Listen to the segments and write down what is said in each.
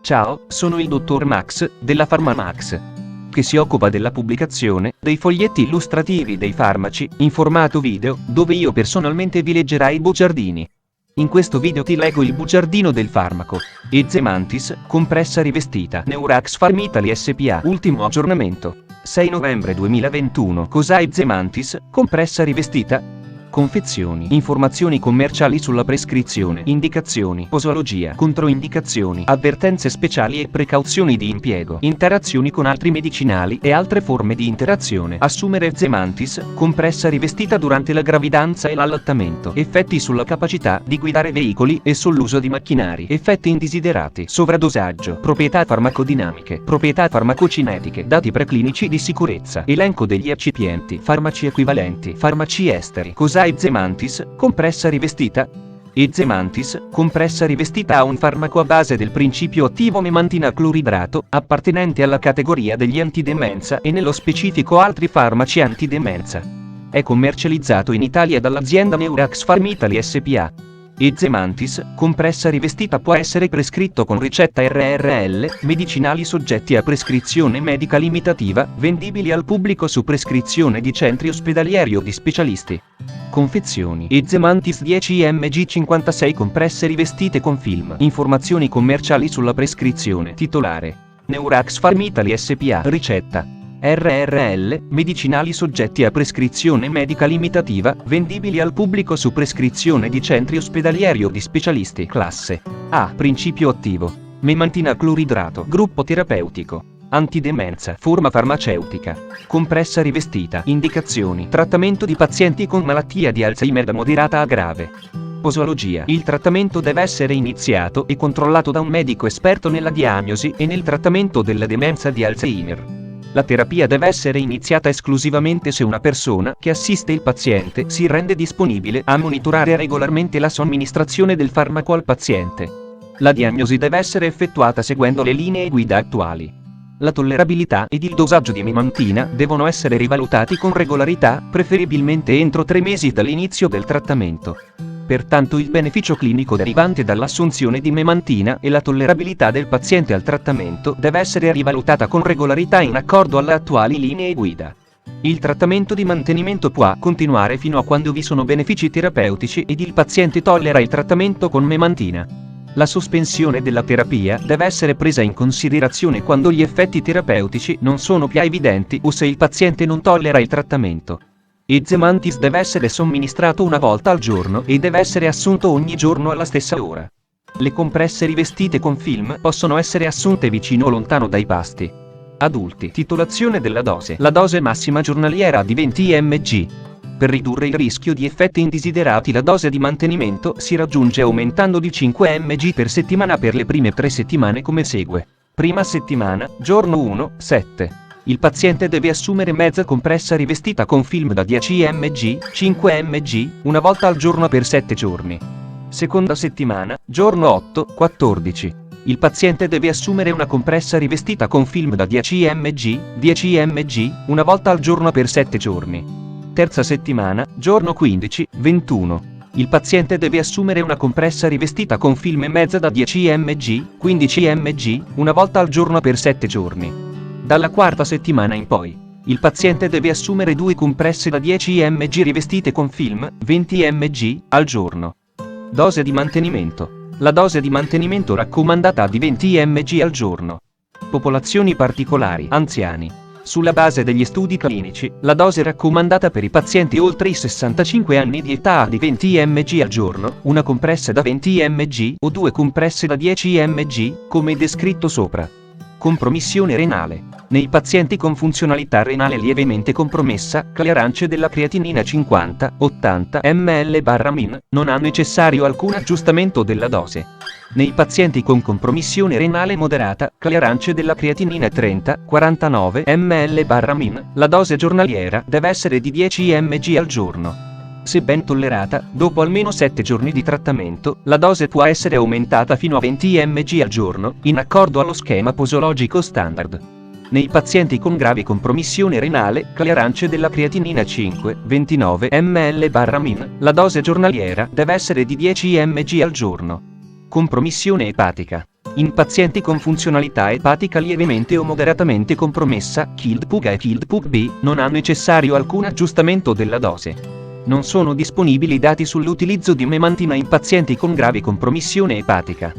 Ciao, sono il dottor Max, della PharmaMax, che si occupa della pubblicazione dei foglietti illustrativi dei farmaci, in formato video, dove io personalmente vi leggerai i bugiardini. In questo video ti leggo il bugiardino del farmaco Ezemantis, compressa rivestita Neurax Pharm Italy SPA. Ultimo aggiornamento 6 novembre 2021. Cos'ha Ezemantis, compressa rivestita? Confezioni, informazioni commerciali sulla prescrizione, indicazioni, posologia, controindicazioni, avvertenze speciali e precauzioni di impiego, interazioni con altri medicinali e altre forme di interazione. Assumere Ezemantis, compressa rivestita durante la gravidanza e l'allattamento. Effetti sulla capacità di guidare veicoli e sull'uso di macchinari. Effetti indesiderati. Sovradosaggio. Proprietà farmacodinamiche. Proprietà farmacocinetiche. Dati preclinici di sicurezza. Elenco degli eccipienti. Farmaci equivalenti. Farmaci esteri. Cos'ha Ezemantis, compressa rivestita? Ezemantis, compressa rivestita ha un farmaco a base del principio attivo memantina cloridrato, appartenente alla categoria degli antidemenza e nello specifico altri farmaci antidemenza. È commercializzato in Italia dall'azienda Neurax Pharm Italy SPA. Ezemantis, compressa rivestita può essere prescritto con ricetta RRL, medicinali soggetti a prescrizione medica limitativa, vendibili al pubblico su prescrizione di centri ospedalieri o di specialisti. Confezioni. Ezemantis 10 mg 56 compresse rivestite con film. Informazioni commerciali sulla prescrizione. Titolare: Neurax Pharm Italy SPA. Ricetta: RRL, medicinali soggetti a prescrizione medica limitativa, vendibili al pubblico su prescrizione di centri ospedalieri o di specialisti. Classe A. Principio attivo: memantina cloridrato. Gruppo terapeutico: antidemenza. Forma farmaceutica: compressa rivestita. Indicazioni: trattamento di pazienti con malattia di Alzheimer da moderata a grave. Posologia: il trattamento deve essere iniziato e controllato da un medico esperto nella diagnosi e nel trattamento della demenza di Alzheimer. La terapia deve essere iniziata esclusivamente se una persona che assiste il paziente si rende disponibile a monitorare regolarmente la somministrazione del farmaco al paziente. La diagnosi deve essere effettuata seguendo le linee guida attuali. La tollerabilità ed il dosaggio di memantina devono essere rivalutati con regolarità, preferibilmente entro 3 mesi dall'inizio del trattamento. Pertanto il beneficio clinico derivante dall'assunzione di memantina e la tollerabilità del paziente al trattamento deve essere rivalutata con regolarità in accordo alle attuali linee guida. Il trattamento di mantenimento può continuare fino a quando vi sono benefici terapeutici ed il paziente tollera il trattamento con memantina. La sospensione della terapia deve essere presa in considerazione quando gli effetti terapeutici non sono più evidenti o se il paziente non tollera il trattamento. Ezemantis deve essere somministrato una volta al giorno e deve essere assunto ogni giorno alla stessa ora. Le compresse rivestite con film possono essere assunte vicino o lontano dai pasti. Adulti. Titolazione della dose. La dose massima giornaliera di 20 mg. Per ridurre il rischio di effetti indesiderati la dose di mantenimento si raggiunge aumentando di 5 mg per settimana per le prime 3 settimane come segue. Prima settimana, giorno 1, 7. Il paziente deve assumere mezza compressa rivestita con film da 10 mg, 5 mg, una volta al giorno per 7 giorni. Seconda settimana, giorno 8, 14. Il paziente deve assumere una compressa rivestita con film da 10 mg, 10 mg, una volta al giorno per 7 giorni. Terza settimana, giorno 15, 21. Il paziente deve assumere una compressa rivestita con film mezza da 10 mg, 15 mg, una volta al giorno per 7 giorni. Dalla quarta settimana in poi, il paziente deve assumere 2 compresse da 10 mg rivestite con film, 20 mg, al giorno. Dose di mantenimento. La dose di mantenimento raccomandata di 20 mg al giorno. Popolazioni particolari. Anziani. Sulla base degli studi clinici, la dose raccomandata per i pazienti oltre i 65 anni di età è di 20 mg al giorno, una compressa da 20 mg o 2 compresse da 10 mg, come descritto sopra. Compromissione renale. Nei pazienti con funzionalità renale lievemente compromessa, clearance della creatinina 50-80 ml/min, non ha necessario alcun aggiustamento della dose. Nei pazienti con compromissione renale moderata, clearance della creatinina 30-49 ml/min, la dose giornaliera deve essere di 10 mg al giorno. Se ben tollerata, dopo almeno 7 giorni di trattamento, la dose può essere aumentata fino a 20 mg al giorno, in accordo allo schema posologico standard. Nei pazienti con grave compromissione renale, clearance della creatinina 5-29 ml/min, la dose giornaliera deve essere di 10 mg al giorno. Compromissione epatica. In pazienti con funzionalità epatica lievemente o moderatamente compromessa, KILD-PUG A e KILD-PUG-B, non ha necessario alcun aggiustamento della dose. Non sono disponibili dati sull'utilizzo di memantina in pazienti con grave compromissione epatica.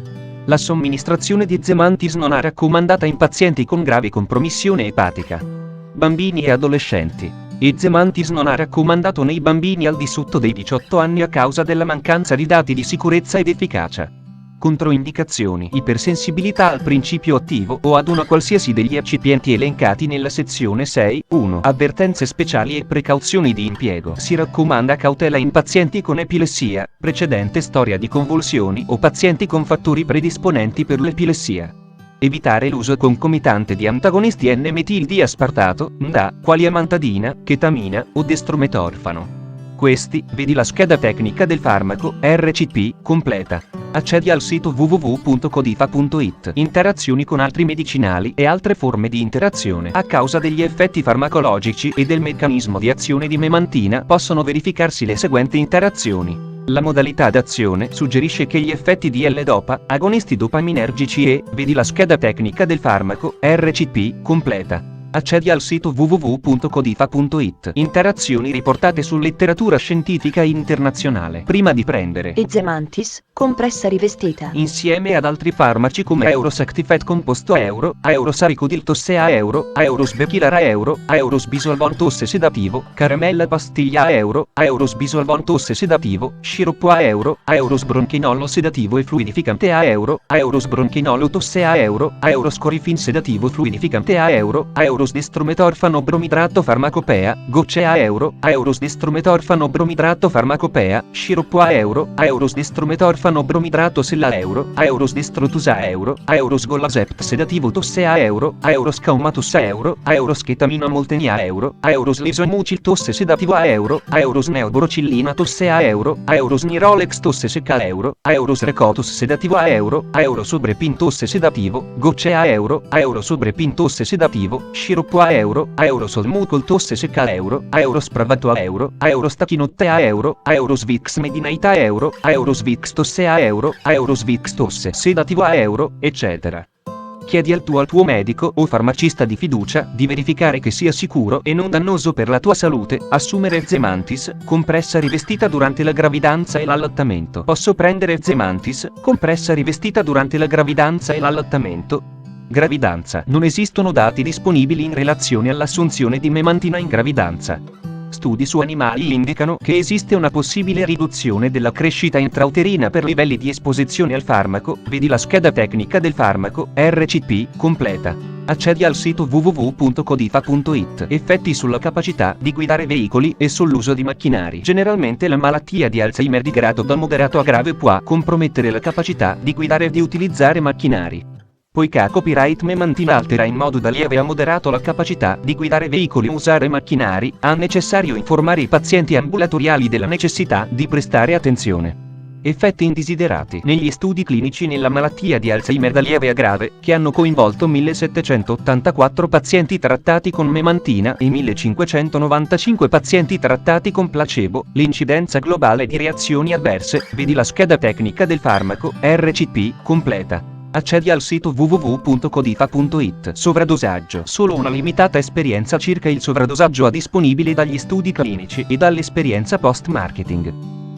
La somministrazione di Zemantis non è raccomandata in pazienti con grave compromissione epatica, bambini e adolescenti, e Zemantis non è raccomandato nei bambini al di sotto dei 18 anni a causa della mancanza di dati di sicurezza ed efficacia. Controindicazioni: ipersensibilità al principio attivo o ad una qualsiasi degli eccipienti elencati nella sezione 6.1. Avvertenze speciali e precauzioni di impiego. Si raccomanda cautela in pazienti con epilessia, precedente storia di convulsioni o pazienti con fattori predisponenti per l'epilessia. Evitare l'uso concomitante di antagonisti N-metil-D-aspartato, NDA, quali amantadina, chetamina o destrometorfano. Questi, vedi la scheda tecnica del farmaco, RCP, completa. Accedi al sito www.codifa.it. Interazioni con altri medicinali e altre forme di interazione. A causa degli effetti farmacologici e del meccanismo di azione di memantina possono verificarsi le seguenti interazioni. La modalità d'azione suggerisce che gli effetti di L-dopa, agonisti dopaminergici e, vedi la scheda tecnica del farmaco, RCP, completa. Accedi al sito www.codifa.it. Interazioni riportate su letteratura scientifica internazionale. Prima di prendere Zemantis, compressa rivestita. insieme ad altri farmaci come Eurosactifet composto euro, Eurosaricodil tosse a euro, Eurosbechilar a euro, Eurosbisolvon tosse sedativo, caramella pastiglia a euro, Eurosbisolvon tosse sedativo, sciroppo a euro, Eurosbronchinolo sedativo e fluidificante a euro, Eurosbronchinolo tosse a euro, Euroscorifin sedativo fluidificante a euro, Eurosdestrometorfano bromidrato farmacopea, gocce a euro, Eurosdestrometorfano bromidrato farmacopea, sciroppo a euro, Eurosdestrometorfano bromidrato sella a euro, Eurosdestrotusa a euro, Eurosgolasept sedativo tosse a euro, Euroscaumatus a euro, Eurosketamina moltenia a euro, Euroslisomucil tosse sedativo a euro, Eurosneoborocillina tosse a euro, Eurosnirolex tosse secca a euro, Eurosrecotus sedativo a euro, Eurosobrepin tosse sedativo, gocce a euro, Eurosobrepin tosse sedativo, sciroppo a euro, Eurosolmucol tosse secca a euro, Eurospravato a euro, Eurostachinotte a euro, Eurosvix medinaita a euro, Eurosvix tosse a euro, Eurosvix tosse sedativo a euro, eccetera. Chiedi al tuo medico o farmacista di fiducia di verificare che sia sicuro e non dannoso per la tua salute assumere Zemantis, compressa rivestita durante la gravidanza e l'allattamento. Posso prendere Zemantis, compressa rivestita durante la gravidanza e l'allattamento? Gravidanza. Non esistono dati disponibili in relazione all'assunzione di memantina in gravidanza. Studi su animali indicano che esiste una possibile riduzione della crescita intrauterina per livelli di esposizione al farmaco, vedi la scheda tecnica del farmaco, RCP, completa. Accedi al sito www.codifa.it. Effetti sulla capacità di guidare veicoli e sull'uso di macchinari. Generalmente la malattia di Alzheimer di grado da moderato a grave può compromettere la capacità di guidare e di utilizzare macchinari. Poiché copyright memantina altera in modo da lieve a moderato la capacità di guidare veicoli o usare macchinari, è necessario informare i pazienti ambulatoriali della necessità di prestare attenzione. Effetti indesiderati. Negli studi clinici nella malattia di Alzheimer da lieve a grave, che hanno coinvolto 1784 pazienti trattati con memantina e 1595 pazienti trattati con placebo, l'incidenza globale di reazioni avverse, vedi la scheda tecnica del farmaco, RCP, completa. Accedi al sito www.codifa.it. Sovradosaggio. Solo una limitata esperienza circa il sovradosaggio è disponibile dagli studi clinici e dall'esperienza post-marketing.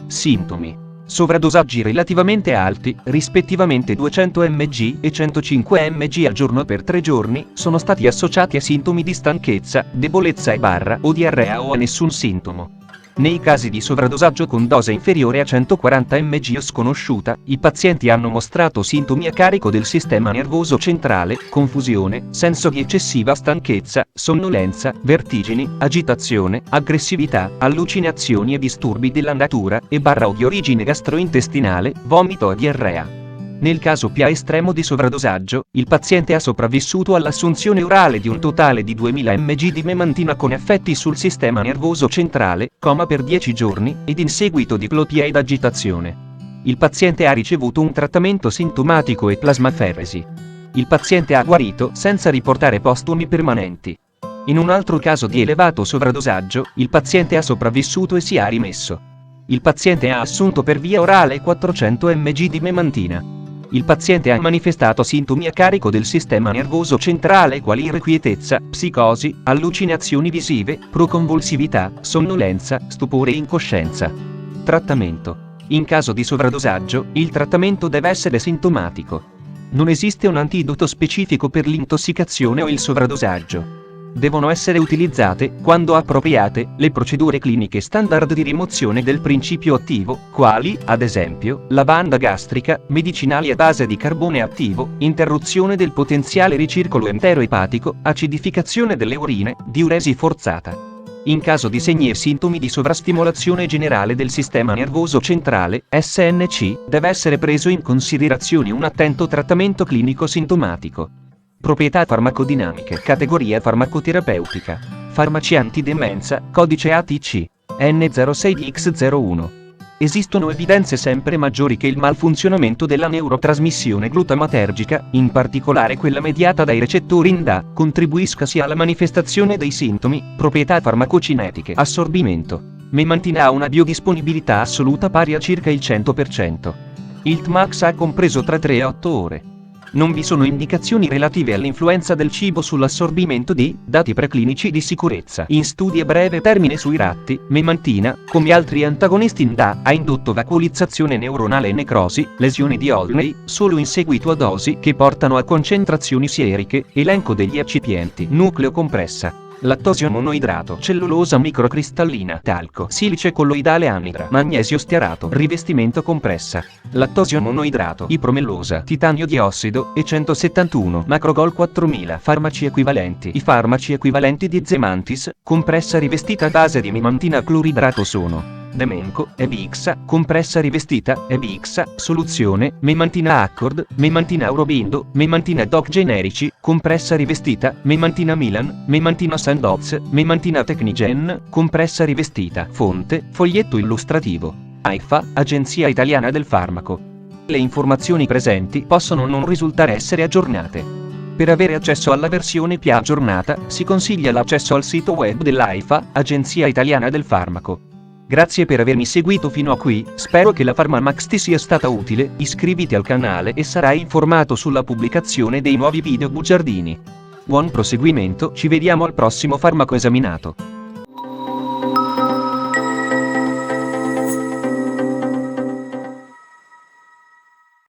Sintomi. Sovradosaggi relativamente alti, rispettivamente 200 mg e 105 mg al giorno per 3 giorni, sono stati associati a sintomi di stanchezza, debolezza e o diarrea o a nessun sintomo. Nei casi di sovradosaggio con dose inferiore a 140 mg o sconosciuta, i pazienti hanno mostrato sintomi a carico del sistema nervoso centrale, confusione, senso di eccessiva stanchezza, sonnolenza, vertigini, agitazione, aggressività, allucinazioni e disturbi della natura, o di origine gastrointestinale, vomito e diarrea. Nel caso più estremo di sovradosaggio, il paziente ha sopravvissuto all'assunzione orale di un totale di 2000 mg di memantina con effetti sul sistema nervoso centrale, coma per 10 giorni, ed in seguito diplopia ed agitazione. Il paziente ha ricevuto un trattamento sintomatico e plasmaferesi. Il paziente ha guarito senza riportare postumi permanenti. In un altro caso di elevato sovradosaggio, il paziente ha sopravvissuto e si è rimesso. Il paziente ha assunto per via orale 400 mg di memantina. Il paziente ha manifestato sintomi a carico del sistema nervoso centrale quali irrequietezza, psicosi, allucinazioni visive, proconvulsività, sonnolenza, stupore e incoscienza. Trattamento. In caso di sovradosaggio, il trattamento deve essere sintomatico. Non esiste un antidoto specifico per l'intossicazione o il sovradosaggio. Devono essere utilizzate, quando appropriate, le procedure cliniche standard di rimozione del principio attivo, quali, ad esempio, lavanda gastrica, medicinali a base di carbone attivo, interruzione del potenziale ricircolo enteroepatico, acidificazione delle urine, diuresi forzata. In caso di segni e sintomi di sovrastimolazione generale del sistema nervoso centrale, SNC, deve essere preso in considerazione un attento trattamento clinico sintomatico. Proprietà farmacodinamiche. Categoria farmacoterapeutica. Farmaci antidemenza, codice ATC, N06DX01. Esistono evidenze sempre maggiori che il malfunzionamento della neurotrasmissione glutamatergica, in particolare quella mediata dai recettori NDA, contribuisca sia alla manifestazione dei sintomi. Proprietà farmacocinetiche. Assorbimento. Memantina ha una biodisponibilità assoluta pari a circa il 100%. Il Tmax ha compreso tra 3 e 8 ore. Non vi sono indicazioni relative all'influenza del cibo sull'assorbimento di dati preclinici di sicurezza. In studi a breve termine sui ratti, memantina, come altri antagonisti NDA, ha indotto vacuolizzazione neuronale e necrosi, lesioni di Olney, solo in seguito a dosi che portano a concentrazioni sieriche. Elenco degli eccipienti. Nucleo compressa. Lattosio monoidrato, cellulosa microcristallina, talco, silice colloidale anidra, magnesio stearato, rivestimento compressa, lattosio monoidrato, ipromellosa, titanio diossido, e 171, Macrogol 4000. Farmaci equivalenti. I farmaci equivalenti di Zemantis, compressa rivestita a base di memantina cloridrato sono Demenco, Ebixa, compressa rivestita, Ebixa, soluzione, memantina Accord, memantina Aurobindo, memantina Doc generici, compressa rivestita, memantina Milan, memantina Sandoz, memantina Technigen, compressa rivestita. Fonte, foglietto illustrativo. AIFA, Agenzia Italiana del Farmaco. Le informazioni presenti possono non risultare essere aggiornate. Per avere accesso alla versione più aggiornata, si consiglia l'accesso al sito web dell'AIFA, Agenzia Italiana del Farmaco. Grazie per avermi seguito fino a qui, spero che la PharmaMax ti sia stata utile, iscriviti al canale e sarai informato sulla pubblicazione dei nuovi video bugiardini. Buon proseguimento, ci vediamo al prossimo farmaco esaminato.